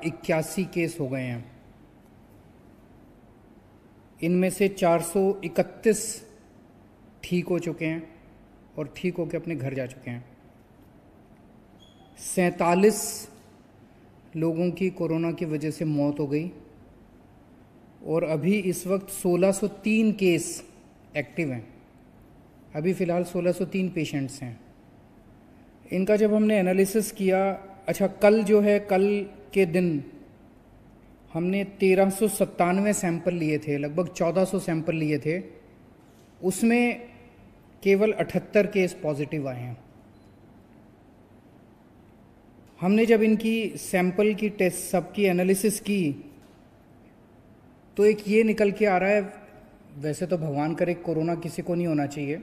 481 case हो गए हैं। इनमें से 431 ठीक हो चुके हैं और ठीक होकर अपने घर जा चुके हैं। 47 लोगों की कोरोना की वजह से मौत हो गई और अभी इस वक्त 1603 केस एक्टिव हैं। अभी फ़िलहाल 1603 पेशेंट्स हैं। इनका जब हमने एनालिसिस किया, अच्छा कल जो है, कल के दिन हमने 1397 सैंपल लिए थे, लगभग 1400 सैंपल लिए थे, उसमें केवल 78 केस पॉजिटिव आए हैं। हमने जब इनकी सैंपल की टेस्ट सबकी एनालिसिस की तो एक ये निकल के आ रहा है, वैसे तो भगवान करे कोरोना किसी को नहीं होना चाहिए,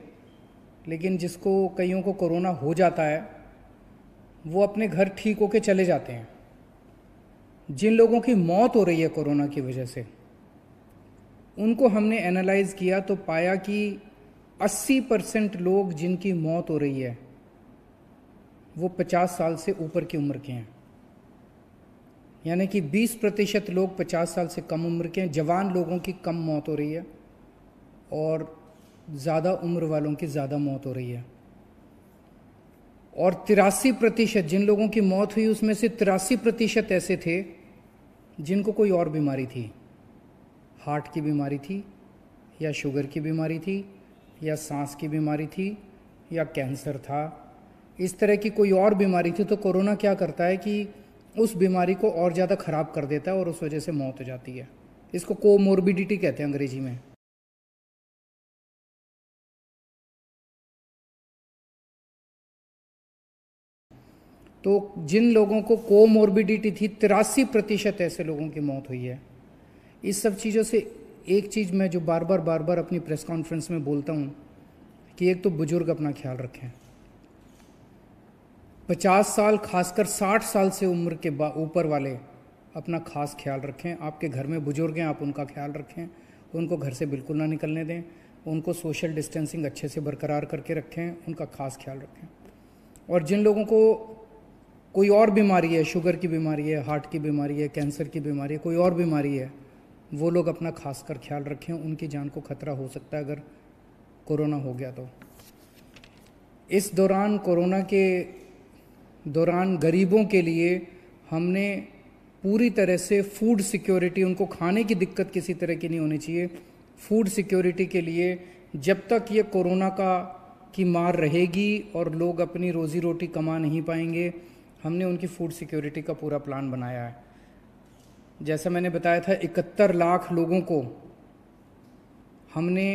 लेकिन जिसको कईयों को कोरोना हो जाता है वो अपने घर ठीक होके चले जाते हैं। जिन लोगों की मौत हो रही है कोरोना की वजह से, उनको हमने एनालाइज किया तो पाया कि 80% लोग जिनकी मौत हो रही है वो 50 साल से ऊपर की उम्र के हैं, यानी कि 20% लोग 50 साल से कम उम्र के हैं। जवान लोगों की कम मौत हो रही है और ज़्यादा उम्र वालों की ज़्यादा मौत हो रही है। और 83% जिन लोगों की मौत हुई उसमें से 83% ऐसे थे जिनको कोई और बीमारी थी, हार्ट की बीमारी थी या शुगर की बीमारी थी या सांस की बीमारी थी या कैंसर था, इस तरह की कोई और बीमारी थी। तो कोरोना क्या करता है कि उस बीमारी को और ज़्यादा ख़राब कर देता है और उस वजह से मौत हो जाती है। इसको कोमोर्बिडिटी कहते हैं अंग्रेजी में। तो जिन लोगों को कोमोर्बिडिटी थी, 83% ऐसे लोगों की मौत हुई है। इस सब चीज़ों से एक चीज़ मैं जो बार बार अपनी प्रेस कॉन्फ्रेंस में बोलता हूँ कि एक तो बुजुर्ग अपना ख्याल रखें, 50 साल खासकर 60 साल से उम्र के ऊपर वाले अपना खास ख्याल रखें। आपके घर में बुजुर्ग हैं, आप उनका ख्याल रखें, उनको घर से बिल्कुल ना निकलने दें, उनको सोशल डिस्टेंसिंग अच्छे से बरकरार करके रखें, उनका खास ख्याल रखें। और जिन लोगों को कोई और बीमारी है, शुगर की बीमारी है, हार्ट की बीमारी है, कैंसर की बीमारी है, कोई और बीमारी है, वो लोग अपना खास कर ख्याल रखें, उनकी जान को खतरा हो सकता है अगर कोरोना हो गया तो। इस दौरान, कोरोना के दौरान गरीबों के लिए हमने पूरी तरह से फूड सिक्योरिटी, उनको खाने की दिक्कत किसी तरह की नहीं होनी चाहिए, फूड सिक्योरिटी के लिए जब तक ये कोरोना की मार रहेगी और लोग अपनी रोज़ी रोटी कमा नहीं पाएंगे, हमने उनकी फूड सिक्योरिटी का पूरा प्लान बनाया है। जैसा मैंने बताया था, 71 लाख लोगों को हमने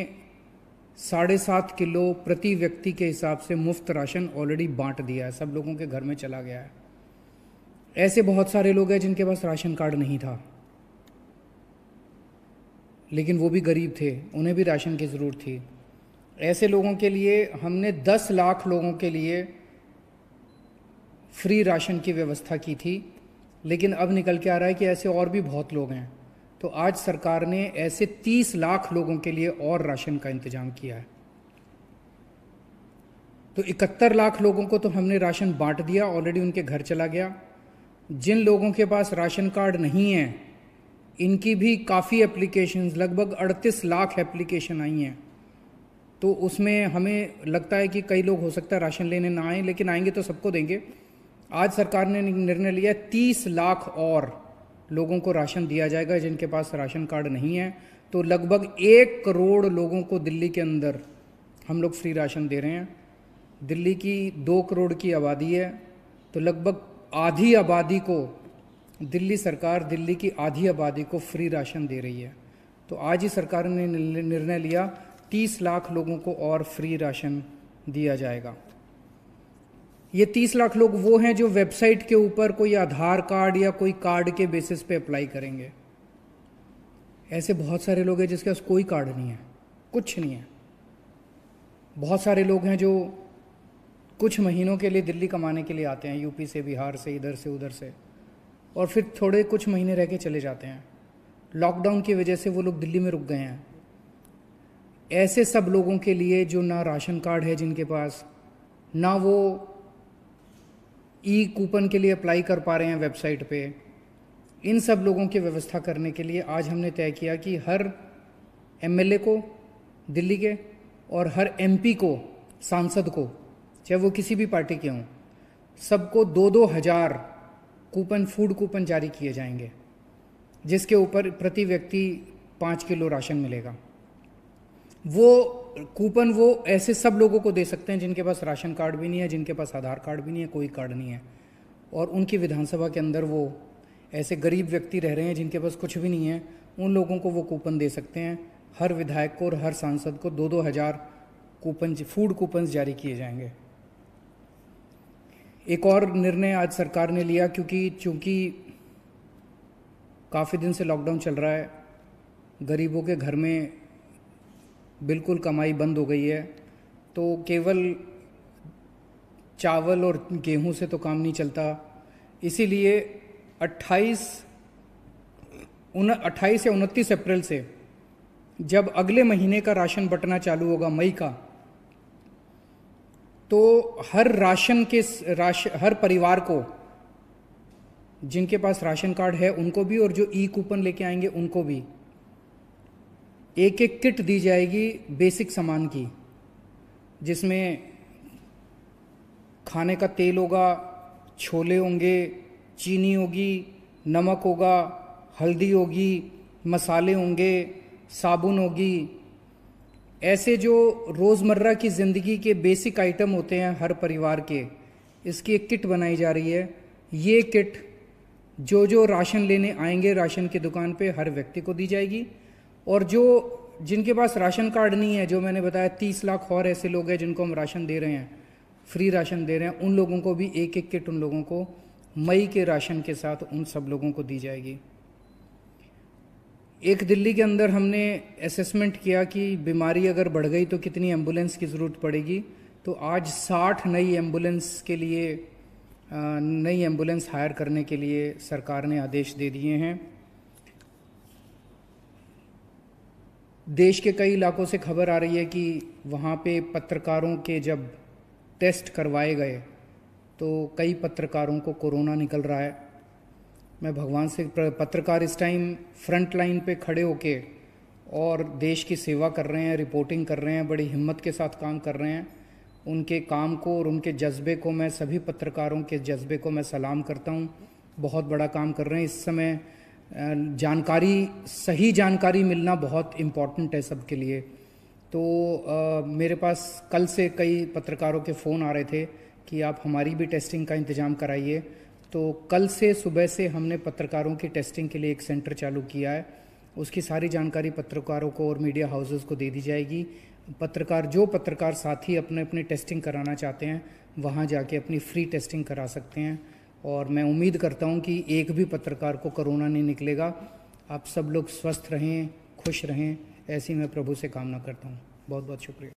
7.5 किलो प्रति व्यक्ति के हिसाब से मुफ्त राशन ऑलरेडी बांट दिया है, सब लोगों के घर में चला गया है। ऐसे बहुत सारे लोग हैं जिनके पास राशन कार्ड नहीं था, लेकिन वो भी गरीब थे, उन्हें भी राशन की ज़रूरत थी। ऐसे लोगों के लिए हमने 10 लाख लोगों के लिए फ्री राशन की व्यवस्था की थी, लेकिन अब निकल के आ रहा है कि ऐसे और भी बहुत लोग हैं। तो आज सरकार ने ऐसे 30 लाख लोगों के लिए और राशन का इंतजाम किया है। तो 71 लाख लोगों को तो हमने राशन बांट दिया, ऑलरेडी उनके घर चला गया। जिन लोगों के पास राशन कार्ड नहीं है, इनकी भी काफ़ी एप्लीकेशंस, लगभग 38 लाख एप्लीकेशन आई हैं। तो उसमें हमें लगता है कि कई लोग हो सकता है राशन लेने ना आए, लेकिन आएंगे तो सबको देंगे। आज सरकार ने निर्णय लिया 30 लाख और लोगों को राशन दिया जाएगा जिनके पास राशन कार्ड नहीं है। तो लगभग 1 करोड़ लोगों को दिल्ली के अंदर हम लोग फ्री राशन दे रहे हैं। दिल्ली की 2 करोड़ की आबादी है, तो लगभग आधी आबादी को दिल्ली सरकार, दिल्ली की आधी आबादी को फ्री राशन दे रही है। तो आज ही सरकार ने निर्णय लिया 30 लाख लोगों को और फ्री राशन दिया जाएगा। ये 30 लाख लोग वो हैं जो वेबसाइट के ऊपर कोई आधार कार्ड या कोई कार्ड के बेसिस पे अप्लाई करेंगे। ऐसे बहुत सारे लोग हैं जिसके पास कोई कार्ड नहीं है, कुछ नहीं है। बहुत सारे लोग हैं जो कुछ महीनों के लिए दिल्ली कमाने के लिए आते हैं, यूपी से, बिहार से, इधर से उधर से, और फिर थोड़े कुछ महीने रह के चले जाते हैं। लॉकडाउन की वजह से वो लोग दिल्ली में रुक गए हैं। ऐसे सब लोगों के लिए जो ना राशन कार्ड है जिनके पास, ना वो ई कूपन के लिए अप्लाई कर पा रहे हैं वेबसाइट पे, इन सब लोगों की व्यवस्था करने के लिए आज हमने तय किया कि हर एमएलए को दिल्ली के और हर एमपी को, सांसद को, चाहे वो किसी भी पार्टी के हों, सबको 2-2 हज़ार कूपन, फूड कूपन जारी किए जाएंगे, जिसके ऊपर प्रति व्यक्ति 5 किलो राशन मिलेगा। वो कूपन वो ऐसे सब लोगों को दे सकते हैं जिनके पास राशन कार्ड भी नहीं है, जिनके पास आधार कार्ड भी नहीं है, कोई कार्ड नहीं है, और उनकी विधानसभा के अंदर वो ऐसे गरीब व्यक्ति रह रहे हैं जिनके पास कुछ भी नहीं है, उन लोगों को वो कूपन दे सकते हैं। हर विधायक को और हर सांसद को 2-2 हज़ार कूपन, फूड कूपन्स जारी किए जाएंगे। एक और निर्णय आज सरकार ने लिया, चूँकि काफ़ी दिन से लॉकडाउन चल रहा है, गरीबों के घर में बिल्कुल कमाई बंद हो गई है, तो केवल चावल और गेहूं से तो काम नहीं चलता। इसीलिए 28 या 29 अप्रैल से जब अगले महीने का राशन बंटना चालू होगा, मई का, तो हर परिवार को, जिनके पास राशन कार्ड है उनको भी और जो ई कूपन लेके आएंगे उनको भी एक एक किट दी जाएगी बेसिक सामान की, जिसमें खाने का तेल होगा, छोले होंगे, चीनी होगी, नमक होगा, हल्दी होगी, मसाले होंगे, साबुन होगी। ऐसे जो रोज़मर्रा की ज़िंदगी के बेसिक आइटम होते हैं हर परिवार के, इसकी एक किट बनाई जा रही है। ये किट जो राशन लेने आएंगे राशन की दुकान पे हर व्यक्ति को दी जाएगी, और जिनके पास राशन कार्ड नहीं है, जो मैंने बताया 30 लाख और ऐसे लोग हैं जिनको हम राशन दे रहे हैं, फ्री राशन दे रहे हैं, उन लोगों को भी एक एक किट उन लोगों को मई के राशन के साथ उन सब लोगों को दी जाएगी। एक दिल्ली के अंदर हमने असेसमेंट किया कि बीमारी अगर बढ़ गई तो कितनी एम्बुलेंस की ज़रूरत पड़ेगी, तो आज 60 नई एम्बुलेंस हायर करने के लिए सरकार ने आदेश दे दिए हैं। देश के कई इलाकों से खबर आ रही है कि वहाँ पे पत्रकारों के जब टेस्ट करवाए गए तो कई पत्रकारों को कोरोना निकल रहा है। मैं भगवान से, पत्रकार इस टाइम फ्रंट लाइन पे खड़े होके और देश की सेवा कर रहे हैं, रिपोर्टिंग कर रहे हैं, बड़ी हिम्मत के साथ काम कर रहे हैं। उनके काम को और उनके जज्बे को, मैं सभी पत्रकारों के जज्बे को मैं सलाम करता हूं। बहुत बड़ा काम कर रहे हैं। इस समय सही जानकारी मिलना बहुत इम्पॉर्टेंट है सबके लिए। तो मेरे पास कल से कई पत्रकारों के फ़ोन आ रहे थे कि आप हमारी भी टेस्टिंग का इंतज़ाम कराइए। तो कल से सुबह से हमने पत्रकारों की टेस्टिंग के लिए एक सेंटर चालू किया है। उसकी सारी जानकारी पत्रकारों को और मीडिया हाउसेस को दे दी जाएगी। जो पत्रकार साथी अपने टेस्टिंग कराना चाहते हैं वहाँ जाके अपनी फ्री टेस्टिंग करा सकते हैं, और मैं उम्मीद करता हूँ कि एक भी पत्रकार को कोरोना नहीं निकलेगा। आप सब लोग स्वस्थ रहें, खुश रहें, ऐसी मैं प्रभु से कामना करता हूँ। बहुत बहुत शुक्रिया।